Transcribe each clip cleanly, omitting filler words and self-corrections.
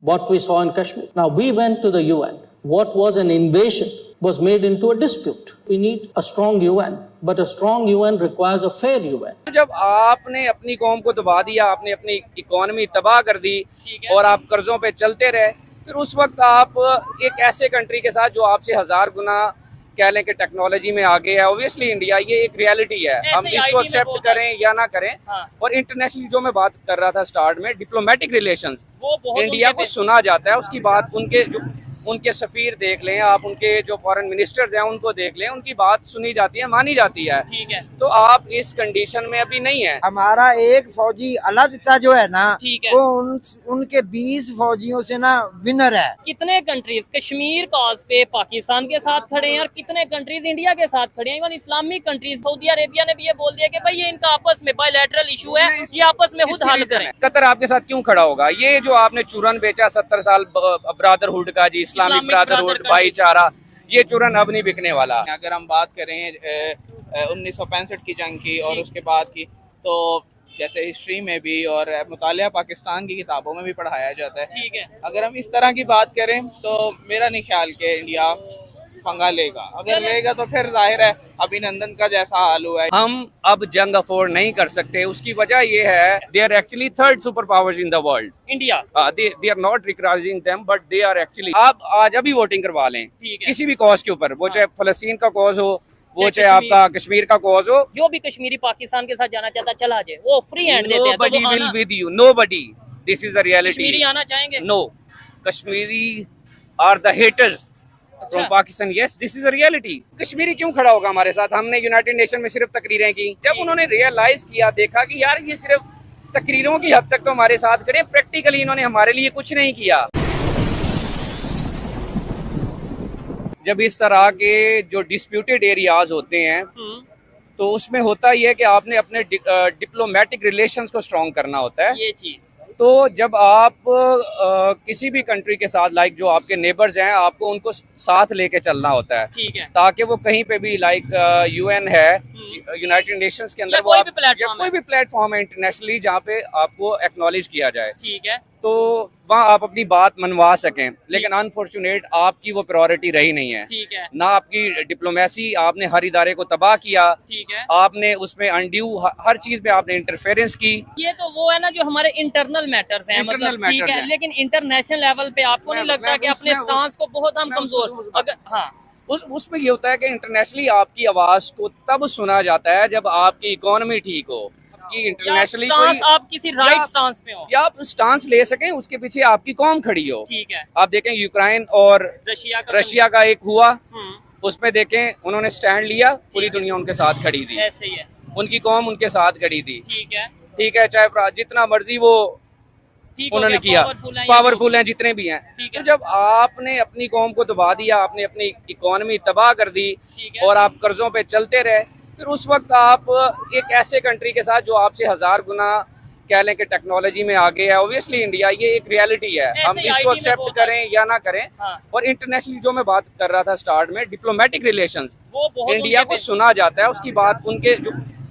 what we saw in Kashmir. Now, we went to the UN. What was an invasion was made into a dispute. We need a strong UN, but a strong UN requires a fair UN. जब आपने अपनी कौम को दबा दिया, आपने अपनी economy तबाह कर दी और आप कर्जों पे चलते रहे, फिर उस वक्त आप एक ऐसे कंट्री के साथ जो आपसे 1000 गुना कह लें कि टेक्नोलॉजी में आगे है, ऑब्वियसली इंडिया, ये एक रियलिटी है, हम इसको एक्सेप्ट करें या ना करें। और इंटरनेशनली जो मैं बात कर रहा था स्टार्ट में, डिप्लोमेटिक रिलेशंस, इंडिया को सुना जाता है, उसकी बात उनके सफीर देख लें आप, उनके जो फॉरेन मिनिस्टर्स हैं उनको देख लें, उनकी बात सुनी जाती है, मानी जाती है। ठीक है, तो आप इस कंडीशन में अभी नहीं है। हमारा एक फौजी अलग जो है ना, ठीक है, वो उनके 20 फौजियों से ना विनर है। कितने कंट्रीज कश्मीर कॉज पे पाकिस्तान के साथ खड़े हैं और कितने कंट्रीज इंडिया के साथ खड़े हैं। Even Islamic countries, Saudi Arabia ने भी ये बोल दिया कि भाई ये इनका आपस में बायलैटरल इशू है, ये आपस में खुद हल करें। कतर आपके साथ क्यों खड़ा होगा? ये जो आपने चूरन बेचा 70 साल ब्रदरहुड का, जी इस्लामिक ब्रदरहुड, भाईचारा, ये चूरन अब नहीं बिकने वाला। अगर हम बात करें 1965 की जंग की और उसके बाद की, तो जैसे हिस्ट्री में भी और मुतालिया पाकिस्तान की किताबों में भी पढ़ाया जाता है। ठीक है, अगर हम इस तरह की बात करें तो मेरा नहीं ख्याल कि इंडिया पंगा लेगा। अगर लेगा तो फिर जाहिर है अभिनंदन का जैसा हाल हुआ है। हम अब जंग अफोर्ड नहीं कर सकते। उसकी वजह ये है, they are actually third super powers in the world. India, they are not recognizing them, but they are actually. आप आज अभी वोटिंग करवा लें किसी भी कॉज के ऊपर, वो चाहे फलस्तीन का कॉज हो, वो चाहे आपका कश्मीर का कॉज हो, जो भी कश्मीरी पाकिस्तान के साथ जाना चाहता चला जाए, वो फ्री हैंड देते हैं। nobody will with you, nobody, this is the reality। Kashmiri आना चाहेंगे? No, Kashmiri are the haters from Pakistan। Yes, this is a reality। Kashmiri क्यों खड़ा होगा हमारे साथ? हमने यूनाइटेड नेशन में सिर्फ तकरीरें की। जब उन्होंने रियलाइज किया, देखा कि यार ये सिर्फ तकरीरों की हद तक तो हमारे साथ खड़े, प्रैक्टिकली इन्होंने हमारे लिए कुछ नहीं किया। जब इस तरह के जो डिस्प्यूटेड एरियाज होते हैं, तो उसमें होता ही है कि आपने अपने डिप्लोमेटिक रिलेशंस को स्ट्रॉन्ग करना होता है। ये चीज तो जब आप किसी भी कंट्री के साथ, लाइक जो आपके नेबर्स हैं, आपको उनको साथ लेके चलना होता है। ठीक है, ताकि वो कहीं पे भी, लाइक यूएन है, यूनाइटेड नेशंस के अंदर, कोई भी प्लेटफॉर्म है इंटरनेशनली जहाँ पे आपको एक्नॉलेज किया जाए, ठीक है, तो वहाँ आप अपनी बात मनवा सकें। लेकिन अनफॉर्चुनेट आपकी वो प्रायोरिटी रही नहीं है। ठीक है, ना आपकी डिप्लोमेसी, आपने हर इदारे को तबाह किया, ठीक है, आपने उसमें अनड्यू हर चीज पे आपने इंटरफेरेंस की। ये तो वो है ना जो हमारे इंटरनल मैटर्स हैं, मतलब ठीक है, लेकिन इंटरनेशनल लेवल पे आपको नहीं लगता कि अपने स्टांस को बहुत हम कमजोर, अगर हाँ उसमें ये होता है कि इंटरनेशनली आपकी आवाज को तब सुना जाता है जब आपकी इकोनॉमी ठीक हो, कि इंटरनेशनली आप किसी राइट स्टांस पे हो, या आप स्टांस ले सकें, उसके पीछे आपकी कौम खड़ी हो। ठीक है, आप देखें यूक्रेन और रशिया का एक हुआ, उसमें देखें उन्होंने स्टैंड लिया, पूरी दुनिया उनके साथ खड़ी थी, ऐसे ही है, उनकी कौम उनके साथ खड़ी थी। ठीक है, चाहे जितना मर्जी वो उन्होंने किया, पावरफुल हैं जितने भी हैं। तो जब आपने अपनी कौम को दबा दिया, आपने अपनी इकोनॉमी तबाह कर दी और आप कर्जों पे चलते रहे, फिर उस वक्त आप एक ऐसे कंट्री के साथ जो आपसे 1000 गुना कह लें कि टेक्नोलॉजी में आगे है, ऑब्वियसली इंडिया, ये एक रियलिटी है, हम इसको एक्सेप्ट करें या ना करें। और इंटरनेशनली जो मैं बात कर रहा था स्टार्ट में, डिप्लोमेटिक रिलेशंस, इंडिया को सुना जाता है, उसकी बात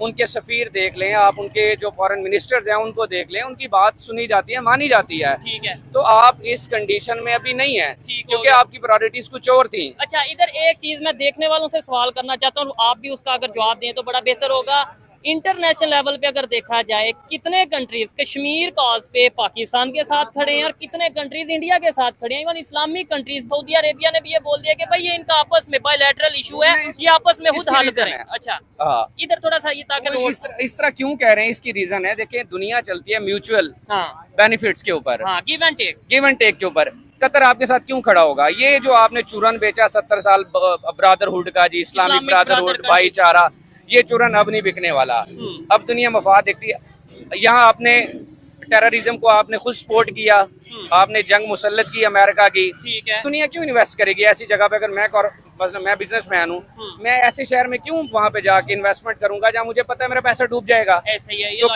उनके सफीर देख लें आप, उनके जो फॉरेन मिनिस्टर्स हैं उनको देख लें, उनकी बात सुनी जाती है, मानी जाती है। ठीक है, तो आप इस कंडीशन में अभी नहीं है, क्योंकि आपकी प्रायोरिटीज कुछ और थी। अच्छा, इधर एक चीज मैं देखने वालों से सवाल करना चाहता हूँ, आप भी उसका अगर जवाब दें तो बड़ा बेहतर होगा। इंटरनेशनल लेवल पे अगर देखा जाए, कितने कंट्रीज कश्मीर कॉज पे पाकिस्तान के साथ खड़े हैं और कितने कंट्रीज इंडिया के साथ खड़े हैं। Even Islamic countries, Saudi Arabia ने भी ये बोल दिया कि भाई ये इनका आपस में बायलैटरल इशू है, ये आपस में खुद हल करें। अच्छा, इधर थोड़ा सा ये, ताकि इस तरह क्यों कह रहे हैं, इसकी रीजन है, देखिए दुनिया चलती है म्यूचुअल बेनिफिट्स के ऊपर, गिव एंड टेक के ऊपर। कतर आपके साथ क्यों खड़ा होगा? ये जो आपने चूरन बेचा 70 साल ब्रदरहुड का, जी इस्लामिक ब्रदरहुड, भाईचारा, ये चूरन अब नहीं बिकने वाला। अब दुनिया मफाद देखती है। यहाँ आपने टेररिज्म को आपने खुद सपोर्ट किया, आपने जंग मुसल्लत की अमेरिका की। ठीक है, दुनिया क्यों इन्वेस्ट करेगी ऐसी जगह पे? अगर मैं बिजनेसमैन हूँ, मैं ऐसे शहर में क्यों वहाँ पे जाके इन्वेस्टमेंट करूंगा जहाँ मुझे पता है मेरा पैसा डूब जाएगा? ऐसे ही है, तो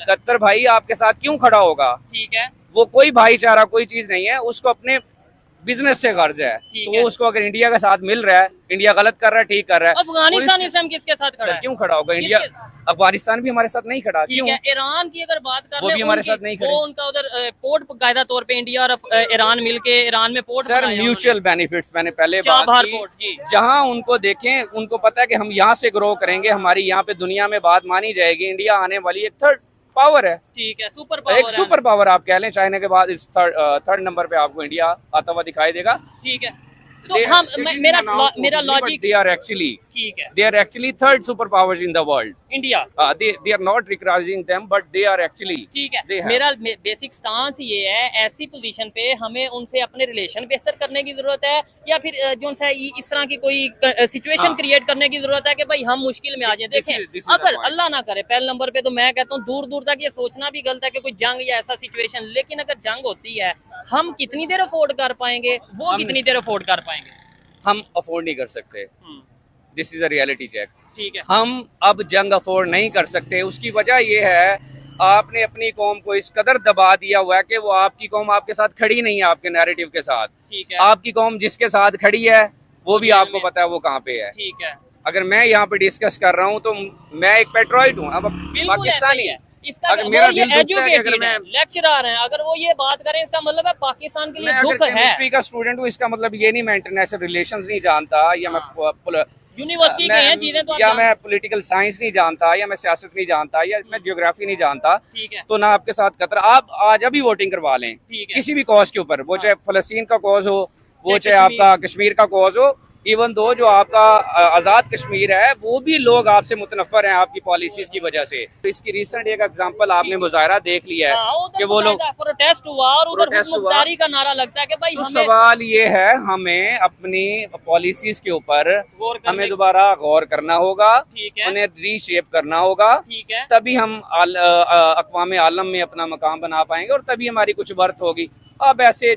कतर भाई आपके साथ क्यों खड़ा होगा? ठीक है, वो कोई भाईचारा कोई चीज नहीं है, उसको अपने बिजनेस से कर्ज है, ठीक तो है। वो उसको अगर इंडिया का साथ मिल रहा है, इंडिया गलत कर रहा है, ठीक कर रहा है, अफगानिस्तान और इस टाइम किसके साथ खड़ा सर है? क्यों खड़ा होगा इंडिया? अफगानिस्तान भी हमारे साथ नहीं खड़ा, ठीक क्यों? है। ईरान की अगर बात कर वो ले, भी हमारे उनकी- साथ नहीं खड़े। वो उनका उधर पोर्ट कायदा तौर पे इंडिया और ईरान मिलके ईरान में पोर्ट सर बनाया म्यूचुअल बेनिफिट्स मैंने पहले बात चाबहार की, पोर्ट, जी। जहां उनको देखें, उनको पता है कि हम यहाँ से ग्रो करेंगे, हमारी यहाँ पे दुनिया में बात मानी जाएगी, इंडिया आने वाली एक थर्ड पावर है, ठीक है, सुपर एक पावर सुपर पावर आप कह लें, चाइना के बाद इस थर्ड नंबर पे आपको इंडिया आता हुआ दिखाई देगा। ठीक है। तो हम मेरा लॉजिक, दे आर एक्चुअली ठीक है, they are actually third superpowers in the world. India, They are not recognizing them, but they are actually. ठीक है। they have. मेरा बेसिक स्टांस ये है, ऐसी पोजीशन पे हमें उनसे अपने रिलेशन बेहतर करने की जरूरत है, या फिर जो सा इस तरह की कोई सिचुएशन हाँ। क्रिएट करने की जरूरत है कि भाई हम मुश्किल में आ जाए। This देखें, is the अगर point. अल्लाह ना करे पहले नंबर पे, तो मैं कहता हूँ दूर दूर तक ये सोचना भी गलत है कि कोई जंग या ऐसा सिचुएशन, लेकिन अगर जंग होती है, हम कितनी देर अफोर्ड कर पाएंगे, वो कितनी देर अफोर्ड कर पाएंगे? हम अफोर्ड नहीं कर सकते, this is a reality check. ठीक है, हम अब जंग अफोर्ड नहीं कर सकते, उसकी वजह यह है आपने अपनी कौम को इस कदर दबा दिया हुआ है कि वो आपकी कौम आपके साथ खड़ी नहीं है, आपके नैरेटिव के साथ। ठीक है, आपकी कौम जिसके साथ खड़ी है वो भी आपको पता है वो कहाँ पे है। ठीक है, अगर मैं यहाँ पे डिस्कस कर रहा हूँ तो मैं एक पेट्रोइट हूँ, अब बिल्कुल पाकिस्तानी ऐसा ही है। इसका अगर मेरा ये दिल दुखता है कि एजुकेटेड अगर मैं है, लेक्चरर हैं, अगर वो ये बात करें, इसका मतलब है पाकिस्तान के लिए मैं दुख अगर है। केमिस्ट्री का स्टूडेंट हूँ, इसका मतलब ये नहीं मैं इंटरनेशनल रिलेशंस नहीं जानता, या मैं यूनिवर्सिटी के हैं चीजें तो आप या जान- मैं पॉलिटिकल साइंस नहीं जानता, या मैं सियासत नहीं जानता, या मैं ज्योग्राफी नहीं जानता, ठीक है, तो ना आपके साथ खतरा। आप आज अभी वोटिंग करवा लें ठीक है, किसी भी कॉज के ऊपर, वो चाहे फलस्तीन का कॉज हो, वो चाहे चाहे आपका कश्मीर का कॉज हो, इवन दो जो आपका आज़ाद कश्मीर है, वो भी लोग आपसे मुतनफर हैं आपकी पॉलिसीज की वजह से। तो इसकी रिसेंट एक एग्जांपल आपने मुजाहरा देख लिया है हाँ, उधर कि वो लोग प्रोटेस्ट हुआ और उधर प्रोटेस्ट हुआ। मुख्तारी का नारा लगता है कि भाई तो हमें सवाल ये है, हमें अपनी पॉलिसीज के ऊपर गौर करने- हमें दोबारा गौर करना होगा, ठीक है, उन्हें रीशेप करना होगा, ठीक है, तभी हम अक़वाम आलम में अपना मकाम बना पाएंगे और तभी हमारी कुछ वर्थ होगी। अब ऐसे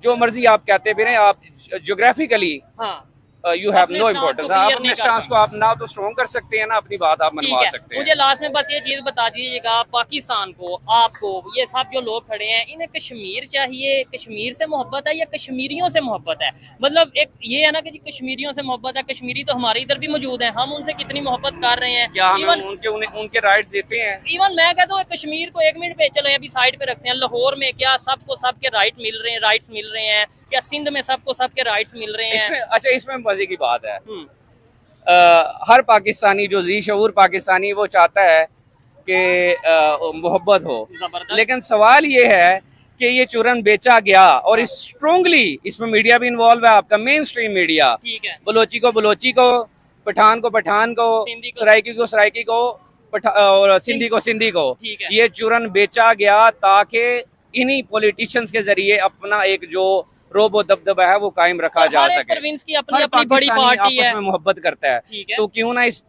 जो मर्जी आप कहते भी रहे, आप ज्योग्राफिकली हाँ, यू हैव अपने नो stance इम्पोर्टेंस, को आप clear अपने नहीं कर स्टांस को आप ना तो स्ट्रॉन्ग कर सकते हैं, ना अपनी बात आप ठीक मनवा है। सकते हैं। मुझे लास्ट में बस ये चीज बता दीजिएगा, पाकिस्तान को, आपको, ये सब जो लोग खड़े हैं, इन्हें कश्मीर चाहिए, कश्मीर से मोहब्बत है या कश्मीरियों से मोहब्बत है? मतलब एक ये है ना कि जी कश्मीरियों से मोहब्बत है, कश्मीरी तो हमारे इधर भी मौजूद हैं, हम उनसे कितनी मोहब्बत कर रहे हैं। क्या इवन हम उनके राइट्स देते हैं? इवन मैं कहता हूँ कश्मीर को एक मिनट पे चलो अभी साइड पे रखते हैं, लाहौर में क्या सबको सबके राइट्स मिल रहे हैं? क्या सिंध में सबको सबके राइट्स मिल रहे हैं? इसमें अच्छा, इसमें मजे की बात है, हर पाकिस्तानी जो जी शऊर पाकिस्तानी वो चाहता है कि मोहब्बत हो, जबरदस्त। लेकिन सवाल ये है कि ये चूरन बेचा गया और स्ट्रोंगली इसमें मीडिया भी इन्वॉल्व है, आपका मेन स्ट्रीम मीडिया, ठीक है, बलोची को, पठान को, सिंधी को, सराइकी को, और सिंधी को, ठीक है। ये चूरन बेचा गया ताकि इन्हीं पॉलिटिशियंस के जरिए अपना एक जो रोबो दबदबा है वो कायम रखा और जा हर एक सके। प्रोविंस की अपनी हर अपनी बड़ी पाकिस्तानी पार्टी आपस है, में मोहब्बत करता है, ठीक है, तो क्यों ना इस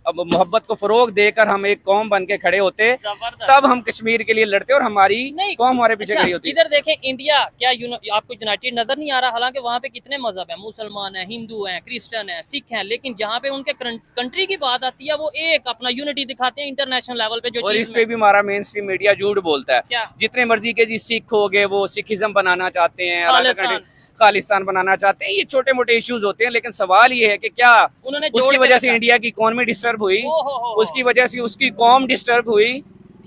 अब मोहब्बत को फरोग देकर हम एक कौम बन के खड़े होते, जबरदस्त। तब हम कश्मीर के लिए लड़ते और हमारी नहीं, कौम हमारे पीछे अच्छा, खड़ी होती। इधर देखें इंडिया क्या आपको यूनाइटेड नजर नहीं आ रहा? हालांकि वहाँ पे कितने मजहब हैं, मुसलमान हैं, हिंदू हैं, क्रिश्चियन हैं, सिख हैं, लेकिन जहाँ पे उनके कंट्री की बात आती है वो एक अपना यूनिटी दिखाते हैं इंटरनेशनल लेवल पे। जो और चीज इस पे भी हमारा मेन स्ट्रीम मीडिया झूठ बोलता है। क्या? जितने मर्जी के जी सिख हो गए, वो सिखिज्म बनाना चाहते हैं, खालिस्तान। खालिस्तान बनाना चाहते हैं, ये छोटे मोटे इश्यूज होते हैं, लेकिन सवाल ये है कि क्या उन्होंने उसकी जोड़ के वजह से रखा। इंडिया की इकोनॉमी डिस्टर्ब हुई, हो। उसकी वजह से उसकी कौम डिस्टर्ब हुई।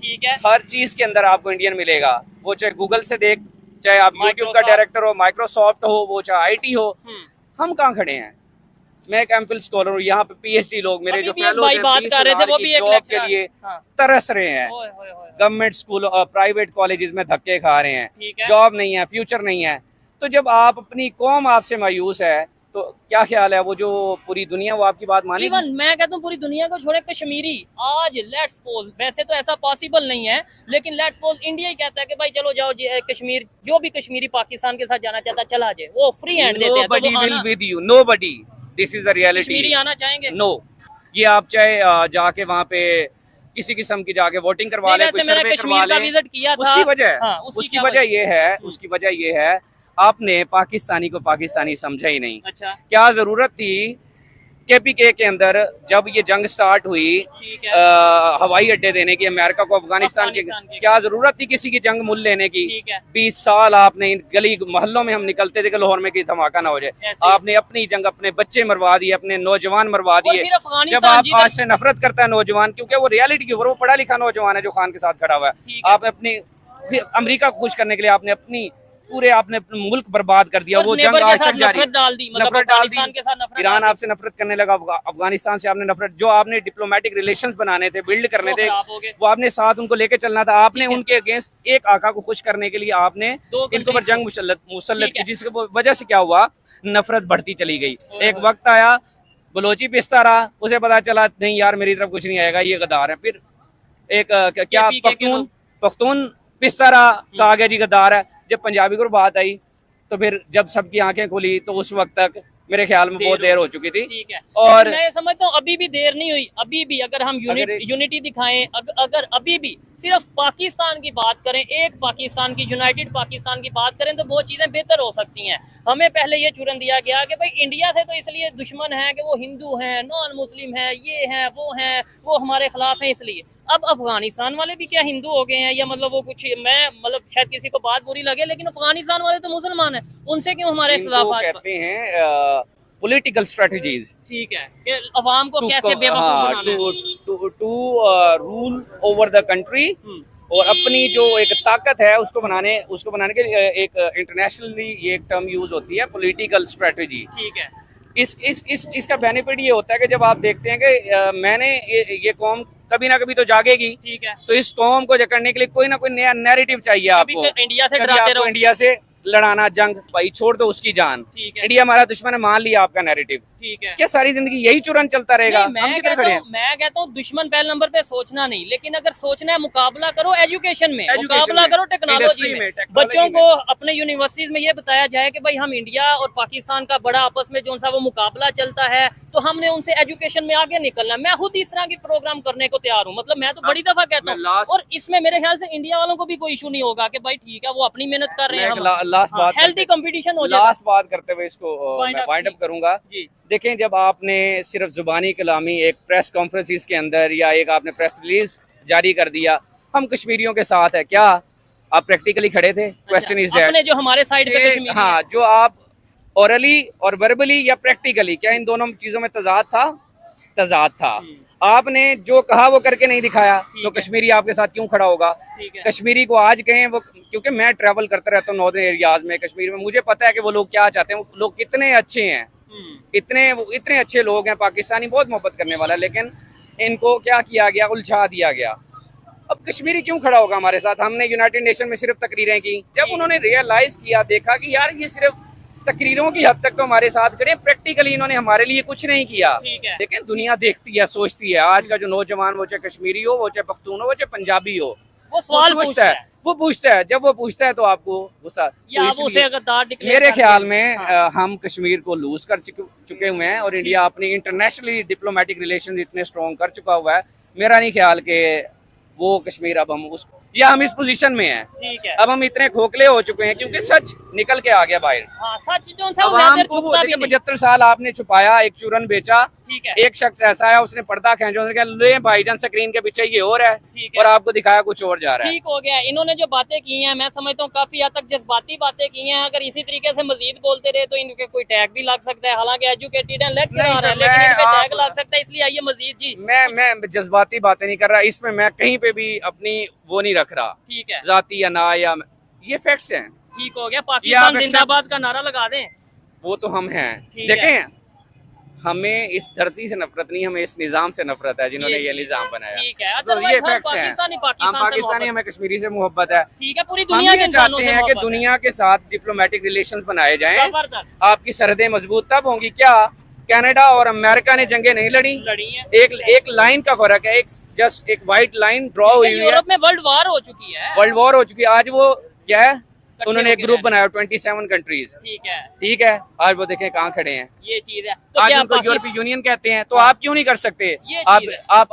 ठीक है, हर चीज के अंदर आपको इंडियन मिलेगा, वो चाहे गूगल से देख, चाहे आप यूट्यूब का Microsoft। डायरेक्टर हो, माइक्रोसॉफ्ट हो, वो चाहे आईटी हो। हम्म। हम कहाँ खड़े हैं? मैं एक एमफिल स्कॉलर हूँ, यहाँ पे पीएचडी लोग मेरे अभी जो भी एक फेलोज भाई हैं, बात 20 कर रहे थे, वो हजार भी की एक जॉब लेक्चरर। के लिए हाँ। तरस रहे हैं, ओए। गवर्नमेंट स्कूल और प्राइवेट कॉलेजेस में धक्के खा रहे हैं, ठीक है। जॉब नहीं है, फ्यूचर नहीं है। तो जब आप अपनी कौम आपसे मायूस है, तो क्या ख्याल है वो जो पूरी दुनिया वो आपकी बात मानेगी? इवन मैं कहता हूँ पूरी दुनिया को छोड़े, कश्मीरी आज लेट्स सपोज, वैसे तो ऐसा पॉसिबल नहीं है, लेकिन लेट्स सपोज इंडिया ही कहता है कि भाई चलो जाओ कश्मीर, जो भी कश्मीरी पाकिस्तान के साथ जाना चाहता है चला जाए, वो फ्री हैंड देते हैं, तो Nobody वो will आना, with you, nobody. This is the reality. Kashmiri आना चाहेंगे? नो, ये आप चाहे जाके वहाँ पे किसी किस्म की जाके वोटिंग करवा ले, नहीं, कोई वैसे मैंने सर्वे करवा कश्मीर का ले, विजिट किया था। उसकी वजह हाँ, उसकी क्या वजह ये है, उसकी वजह ये है आपने पाकिस्तानी को पाकिस्तानी समझा ही नहीं। अच्छा, क्या जरूरत थी KPK के अंदर जब ये जंग स्टार्ट हुई ठीक है। हवाई अड्डे देने की अमेरिका को अफगानिस्तान की, क्या जरूरत थी किसी की जंग मुल लेने की? ठीक है। 20 साल आपने इन गली मोहल्लों में हम निकलते थे कि लाहौर में कोई धमाका ना हो जाए, ऐसे ही। आपने अपनी जंग अपने बच्चे मरवा दिए, अपने नौजवान मरवा और दिए। फिर जब अफगानिस्तान आप जीता- आज से नफरत करता है नौजवान, क्योंकि वो रियलिटी के ऊपर वो पढ़ा लिखा नौजवान है जो खान के साथ खड़ा हुआ ठीक है, है। आपने अपनी फिर अमेरिका को खुश करने के लिए आपने अपनी पूरे आपने अपना मुल्क बर्बाद कर दिया। और वो नेबर जंग के आज साथ तक जारी, नफरत डाल दी, मतलब नफरत डाल अफगानिस्तान दी। के साथ नफरत ईरान डाल दी। आपसे नफरत करने लगा, अफगानिस्तान से आपने नफरत, जो आपने डिप्लोमेटिक रिलेशंस बनाने थे, बिल्ड करने वो थे, खराब हो गए। वो आपने साथ उनको लेके चलना था। आपने ठीक है। उनके अगेंस्ट एक आका को खुश करने के लिए आपने दो इनको पर countries जंग मुसल्लत ठीक है। की, जिसकी वजह से क्या हुआ, नफरत बढ़ती चली गई। एक वक्त आया बलोची पिसता रहा, उसे पता चला नहीं यार मेरी तरफ कुछ नहीं आएगा, ये गद्दार है। फिर एक क्या KPK के पख्तून लोग। पख्तून पिसता रहा, कहा गया जी गद्दार है। जब पंजाबी को बात आई तो फिर जब सबकी आंखें खुली तो उस वक्त तक मेरे ख्याल में बहुत देर हो चुकी थी। ठीक है। और मैं समझता हूँ अभी भी देर नहीं हुई, अभी भी अगर हम यूनिटी दिखाएं, अगर अभी भी सिर्फ पाकिस्तान की बात करें, एक पाकिस्तान की, यूनाइटेड पाकिस्तान की बात करें, तो वो चीज़ें बेहतर हो सकती हैं। हमें पहले ये चुरन दिया गया कि भाई इंडिया से तो इसलिए दुश्मन है कि वो हिंदू हैं, नॉन मुस्लिम है, ये हैं, वो हमारे खिलाफ हैं इसलिए। अब अफगानिस्तान वाले भी क्या हिंदू हो गए हैं, या मतलब वो कुछ, मैं मतलब शायद किसी को बात बुरी लगे, लेकिन अफगानिस्तान वाले तो मुसलमान हैं, उनसे क्यों हमारे खिलाफ इनको कहते हैं पॉलिटिकल स्ट्रेटजीज। ठीक है कि अवाम को कैसे बेवकूफ बनाना है। To rule over the country, और अपनी जो एक ताकत है उसको बनाने के लिए एक इंटरनेशनली ये एक टर्म यूज होती है, पॉलिटिकल स्ट्रेटजी। ठीक है। इसका बेनिफिट ये होता है कि जब आप देखते हैं कि मैंने ये कौम कभी ना कभी तो जागेगी, ठीक है। तो इस कौम को जगाने के लिए कोई ना कोई नया नैरेटिव चाहिए आपको। इंडिया से कभी डराते आपको रहो। इंडिया से लड़ाना, जंग भाई छोड़ दो उसकी जान, ठीक है। इंडिया हमारा दुश्मन है, मान लिया आपका नैरेटिव, ठीक है। क्या सारी जिंदगी यही चुरन चलता रहेगा? नहीं, हम किधर खड़े हैं? मैं कहता हूँ दुश्मन पहले नंबर पे सोचना नहीं, लेकिन अगर सोचना है मुकाबला करो एजुकेशन में, मुकाबला करो टेक्नोलॉजी में। बच्चों को अपने यूनिवर्सिटीज में ये बताया जाए कि भाई हम इंडिया और पाकिस्तान का बड़ा आपस में जो सा वो मुकाबला चलता है, तो हमने उनसे एजुकेशन में आगे निकलना। मैं खुद इस तरह की प्रोग्राम करने को तैयार हूँ, मतलब मैं तो बड़ी दफा कहता हूँ, और इसमें मेरे ख्याल से इंडिया वालों को भी कोई इशू नहीं होगा कि भाई ठीक है वो अपनी मेहनत कर रहे हैं, लास्ट बात, हेल्थी कंपटीशन हो जाएगा। लास्ट बात करते हुए इसको मैं वाइंड अप करूंगा। जी। देखें, जब आपने सिर्फ जुबानी कलामी एक प्रेस कॉन्फ्रेंसिस के अंदर या एक आपने प्रेस रिलीज जारी कर दिया, हम कश्मीरियों के साथ है, क्या आप प्रैक्टिकली खड़े थे? क्वेश्चन इज दैट, अपने जो हमारे साइड पे कश्मीरी हाँ, हैं। जो आप ओरली और वर्बली या प्रैक्टिकली, क्या इन दोनों चीजों में तजाद था? तजाद था। आपने जो कहा वो करके नहीं दिखाया, तो कश्मीरी आपके साथ क्यों खड़ा होगा? ठीक है। कश्मीरी को आज कहें वो, क्योंकि मैं ट्रैवल करता रहता हूँ नॉर्दर्न एरियाज में, कश्मीर में, मुझे पता है कि वो लोग क्या चाहते हैं, वो लोग कितने अच्छे हैं, इतने अच्छे लोग हैं। पाकिस्तानी बहुत मोहब्बत करने वाला है, लेकिन इनको क्या किया गया, उलझा दिया गया। अब कश्मीरी क्यों खड़ा होगा हमारे साथ? हमने यूनाइटेड नेशन में सिर्फ तकरीरें की, जब उन्होंने रियलाइज किया, देखा कि यार ये सिर्फ तकरीरों की हद तक तो हमारे साथ करें, प्रैक्टिकली इन्होंने हमारे लिए कुछ नहीं किया। ठीक है। लेकिन दुनिया देखती है, सोचती है। आज का जो नौजवान, वो चाहे कश्मीरी हो, वो चाहे पख्तून हो, वो चाहे पंजाबी हो, वो सवाल पूछता है, वो पूछता है। जब वो पूछता है तो आपको गुस्सा, या तो आप उसे इसलिए गद्दार डिक्लेयर मेरे कर ख्याल दें। में हाँ। हम कश्मीर को लूज कर चुके हुए हैं, और इंडिया अपनी इंटरनेशनली डिप्लोमेटिक रिलेशन इतने स्ट्रॉन्ग कर चुका हुआ है। मेरा नहीं ख्याल कि वो कश्मीर अब हम उस, या हम इस पोजीशन में हैं, ठीक है। अब हम इतने खोखले हो चुके हैं क्योंकि सच निकल के आ गया बाहर। हाँ, सच जो सा अब वो नजर हमको वो छुपता भी देखिए, नहीं। 75 साल आपने छुपाया, एक चूरन बेचा, ठीक है। एक शख्स ऐसा है उसने पर्दा खींचा, उसने कहा ले भाईजान स्क्रीन के पीछे ये हो रहा है, ठीक है। और आपको दिखाया कुछ और जा रहा है। ठीक हो गया। इन्होंने जो बातें की हैं, मैं समझता हूँ काफी हद तक जज्बाती बातें की हैं। अगर इसी तरीके से मजीद बोलते रहे तो इनके कोई टैग भी लग सकता है, हालांकि एजुकेटेड है, लेक्चर नहीं आ रहा है, सर, लेकिन मैं इनपे टैग आप- लग सकता है, इसलिए आइए मजीद जी। मैं जज्बाती बातें नहीं कर रहा, इसमें मैं कहीं पे भी अपनी वो नहीं रख रहा, ठीक है। जाती या ना, या ये फैक्ट्स हैं, ठीक हो गया। या पाकिस्तान आप जिंदाबाद का नारा लगा दें। वो तो हम हैं। ठीक है। देखें, हमें इस धरती से नफरत नहीं, हमें इस निजाम से नफरत है जिन्होंने ये चीज़ निजाम बनाया। ठीक है। तो Otherwise ये हम फैक्ट्स हैं। पाकिस्तानी हम पाकिस्तान से पाकिस्तानी, मोहब्बत- हमें कश्मीरी से मोहब्बत है। ठीक है। पूरी हम दुनिया के ये इंसानों चाहते से हैं कि मोहब्बत है। दुनिया के साथ डिप्लोमेटिक रिलेशंस बनाए जाएं, जबरदस्त आपकी सरहदें मजबूत तब होंगी। क्या कनाडा और अमेरिका ने जंगें नहीं लड़ी? लड़ी है। एक लाइन का फर्क है, जस्ट एक व्हाइट लाइन ड्रॉ हुई हुई है। यूरोप में वर्ल्ड वार हो चुकी है। वर्ल्ड वॉर हो चुकी है। आज वो क्या है, उन्होंने एक होके ग्रुप रहना। बनाया 27 कंट्रीज, ठीक है। ठीक है। आज वो देखें कहाँ खड़े हैं। ये चीज है। तो आज क्या उनको पाकिस्तान- यूरोपीय यूनियन कहते हैं, तो आप क्यों नहीं कर सकते? ये आप चीज़ है। आप